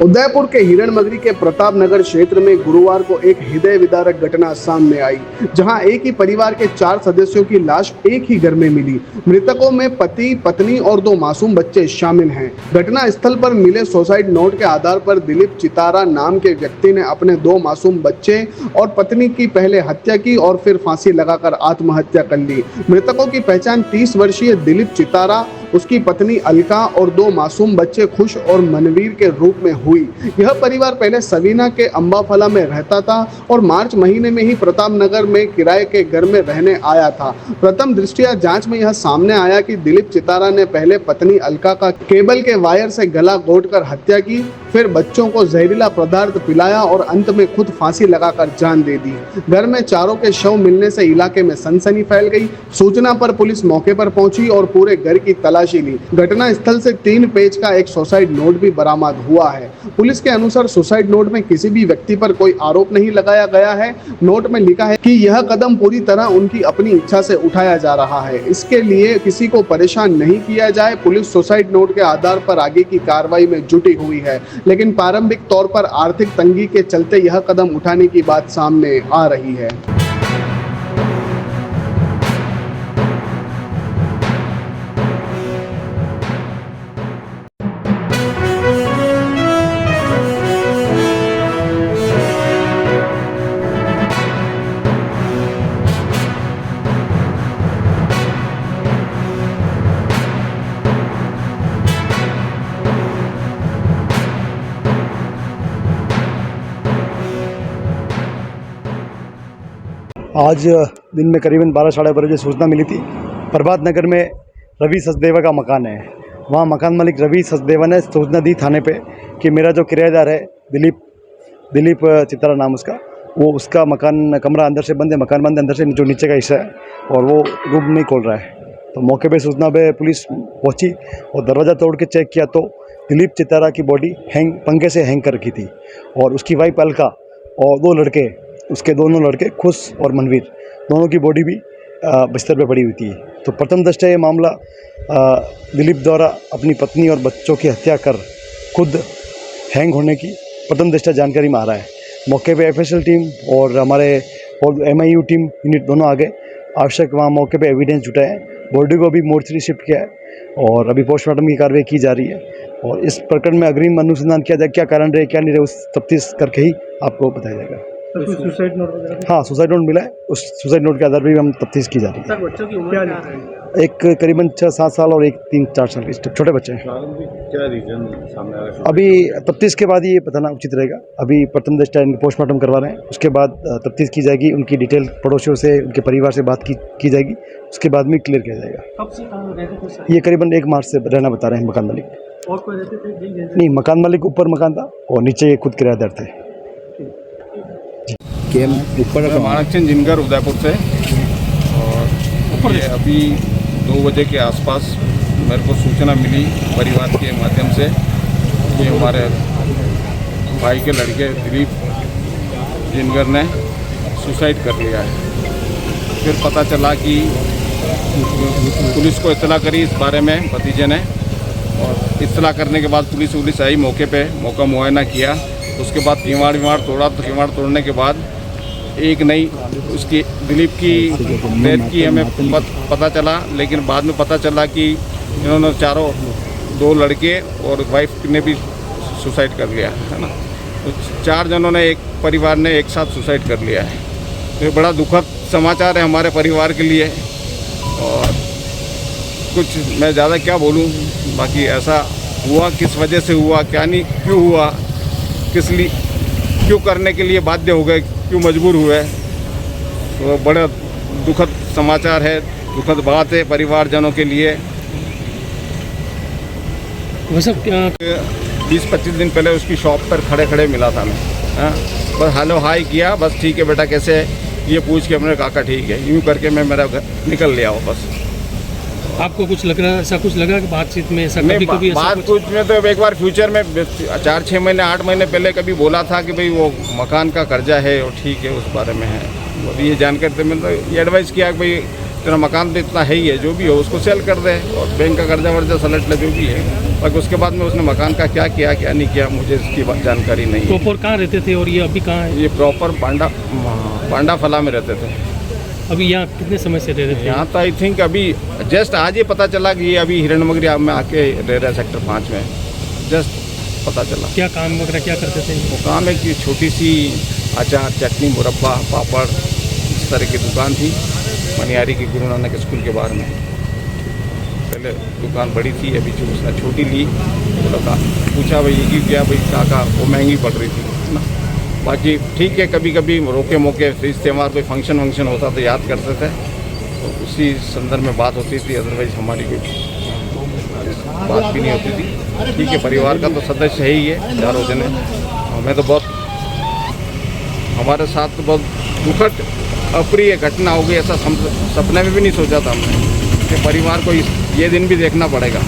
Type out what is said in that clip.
उदयपुर के हिरणमगरी के प्रताप नगर क्षेत्र में गुरुवार को एक हृदय विदारक घटना सामने आई, जहां एक ही परिवार के 4 सदस्यों की लाश एक ही घर में मिली। मृतकों में पति, पत्नी और 2 मासूम बच्चे शामिल हैं। घटना स्थल पर मिले सुसाइड नोट के आधार पर दिलीप चितारा नाम के व्यक्ति ने अपने 2 मासूम बच्चे और पत्नी की पहले हत्या की और फिर फांसी लगाकर आत्महत्या कर ली। मृतकों की पहचान 30 वर्षीय दिलीप चितारा, उसकी पत्नी अलका और 2 मासूम बच्चे खुश और मनवीर के रूप में हुई। यह परिवार पहले सवीना के अंबाफला में रहता था और मार्च महीने में ही प्रताप नगर में किराए के घर में रहने आया था। प्रथम दृष्टया जांच में यह सामने आया कि दिलीप चितारा ने पहले पत्नी अलका का केबल के वायर से गला घोंटकर हत्या की, फिर बच्चों को जहरीला पदार्थ पिलाया और अंत में खुद फांसी लगाकर जान दे दी। घर में चारों के शव मिलने से इलाके में सनसनी फैल गई। सूचना पर पुलिस मौके पर पहुंची और पूरे घर की तलाशी ली। घटना स्थल से 3 पेज का एक सुसाइड नोट भी बरामद हुआ है। पुलिस के अनुसार सुसाइड नोट में किसी भी व्यक्ति पर कोई आरोप नहीं लगाया गया है। नोट में लिखा है कि यह कदम पूरी तरह उनकी अपनी इच्छा से उठाया जा रहा है, इसके लिए किसी को परेशान नहीं किया जाए। पुलिस सुसाइड नोट के आधार पर आगे की कार्रवाई में जुटी हुई है, लेकिन प्रारंभिक तौर पर आर्थिक तंगी के चलते यह कदम उठाने की बात सामने आ रही है। आज दिन में करीबन 12 साढ़े 12 बजे सूचना मिली थी। प्रभात नगर में रवि सचदेवा का मकान है। वहाँ मकान मालिक रवि सचदेवा ने सूचना दी थाने पे कि मेरा जो किराएदार है दिलीप चितारा नाम उसका मकान कमरा अंदर से बंद है, मकान बंद है अंदर से, जो नीचे का हिस्सा है और वो रूम नहीं खोल रहा है। तो मौके पे सूचना पे पुलिस पहुंची और दरवाज़ा तोड़ के चेक किया तो दिलीप चितारा की बॉडी पंखे से हैंग कर रखी थी और उसकी वाइफ अलका और 2 लड़के, उसके दोनों लड़के खुश और मनवीर, दोनों की बॉडी भी बिस्तर पे पड़ी हुई थी। तो प्रथम दृष्टया ये मामला दिलीप द्वारा अपनी पत्नी और बच्चों की हत्या कर खुद हैंग होने की प्रथम दृष्टया जानकारी में आ रहा है। मौके पे एफएसएल टीम और हमारे और MIU टीम यूनिट दोनों आगे आवश्यक वहाँ मौके पे एविडेंस जुटाए हैं। बॉडी को भी मोर्चरी शिफ्ट किया है और अभी पोस्टमार्टम की कार्रवाई की जा रही है और इस प्रकरण में अग्रिम अनुसंधान किया जाए, क्या कारण रहे क्या नहीं रहे उस तफ्तीश करके ही आपको बताया जाएगा। सुसाइड नोट वगैरह? हाँ, सुसाइड नोट मिला है। उस सुसाइड नोट के आधार पर भी हम तफ्तीश की जा रही है। सर, बच्चों की उम्र क्या है? एक करीबन 6-7 साल और एक 3-4 साल के छोटे बच्चे हैं। क्या रीजन सामने आया? अभी तफ्तीश के बाद ही ये बताना उचित रहेगा। अभी प्रथम दृष्टया पोस्टमार्टम करवा रहे हैं, उसके बाद तफ्तीश की जाएगी, उनकी डिटेल पड़ोसियों से, उनके परिवार से बात की जाएगी, उसके बाद में क्लियर किया जाएगा। कब से कहाँ रहते थे? ये करीबन 1 मार्च से रहना बता रहे हैं मकान मालिक। और कोई रहते थे? नहीं, मकान मालिक ऊपर मकान था और नीचे ये खुद किराएदार थे। माणकचंद जिनगर उदयपुर से। और ये अभी 2 बजे के आसपास मेरे को सूचना मिली परिवार के माध्यम से कि हमारे भाई के लड़के दिलीप जिनगर ने सुसाइड कर लिया है। फिर पता चला कि पुलिस को इत्तला करी इस बारे में भतीजे ने, और इत्तला करने के बाद पुलिस आई मौके पे, मौका मुआयना किया। उसके बाद किवाड़ तोड़ा, तो किवाड़ तोड़ने के बाद एक नई उसकी दिलीप की डेथ की हमें पता चला, लेकिन बाद में पता चला कि इन्होंने चारों 2 लड़के और वाइफ ने भी सुसाइड कर लिया है ना। तो 4 जनों ने, एक परिवार ने एक साथ सुसाइड कर लिया है। तो ये बड़ा दुखद समाचार है हमारे परिवार के लिए। और कुछ मैं ज़्यादा क्या बोलूं, बाकी ऐसा हुआ किस वजह से हुआ, क्या नहीं, क्यों हुआ, किस लिए, क्यों करने के लिए बाध्य हो गए, क्यों मजबूर हुए, तो बड़ा दुखद समाचार है, दुखद बात है परिवारजनों के लिए। वैसे 20-25 दिन पहले उसकी शॉप पर खड़े मिला था मैं। हाँ, बस हेलो हाई किया, बस ठीक है बेटा कैसे है ये पूछ के, हमने काका ठीक है, यूँ करके मैं मेरा घर निकल लिया वापस। आपको कुछ लग रहा है, ऐसा कुछ लगा कि बातचीत में ऐसा नहीं, कभी बात कुछ में तो एक बार फ्यूचर में 4-6 महीने 8 महीने पहले कभी बोला था कि भाई वो मकान का कर्जा है और ठीक है, उस बारे में है। ये जानकर तो मैंने तो ये एडवाइस किया कि भाई तेरा मकान तो इतना है ही है, जो भी हो उसको सेल कर दे और बैंक का कर्जा वर्जा सलट ले, जो भी है। बाकी उसके बाद में उसने मकान का क्या किया क्या नहीं किया मुझे इसकी जानकारी नहीं है। प्रॉपर कहाँ रहते थे और ये अभी कहाँ है? ये प्रॉपर पांडा फला में रहते थे। अभी यहाँ कितने समय से रह रहे थे? यहाँ तो आई थिंक अभी जस्ट आज ही पता चला कि ये अभी हिरणमगरी में आके रह रहा है सेक्टर 5 में, जस्ट पता चला। क्या काम वगैरह क्या करते थे? वो काम है कि छोटी सी अचार चटनी मुरब्बा पापड़ इस तरह की दुकान थी मनियारी की गुरु नानक स्कूल के बाहर में। पहले दुकान बड़ी थी, अभी जो उसने छोटी ली, बोला पूछा भाई ये क्या भाई काका, वो महंगी पड़ रही थी ना। बाकी ठीक है, कभी कभी रोके मौके इस त्यौहार कोई फंक्शन वंक्शन होता तो याद करते थे, तो उसी संदर्भ में बात होती थी, अदरवाइज हमारी कोई बात भी नहीं होती थी। ठीक है, परिवार का तो सदस्य है ही है, चारों जने। हमें तो बहुत, हमारे साथ तो बहुत दुखद अप्रिय घटना हो गई, ऐसा सपने में भी नहीं सोचा था हमने कि परिवार को ये दिन भी देखना पड़ेगा।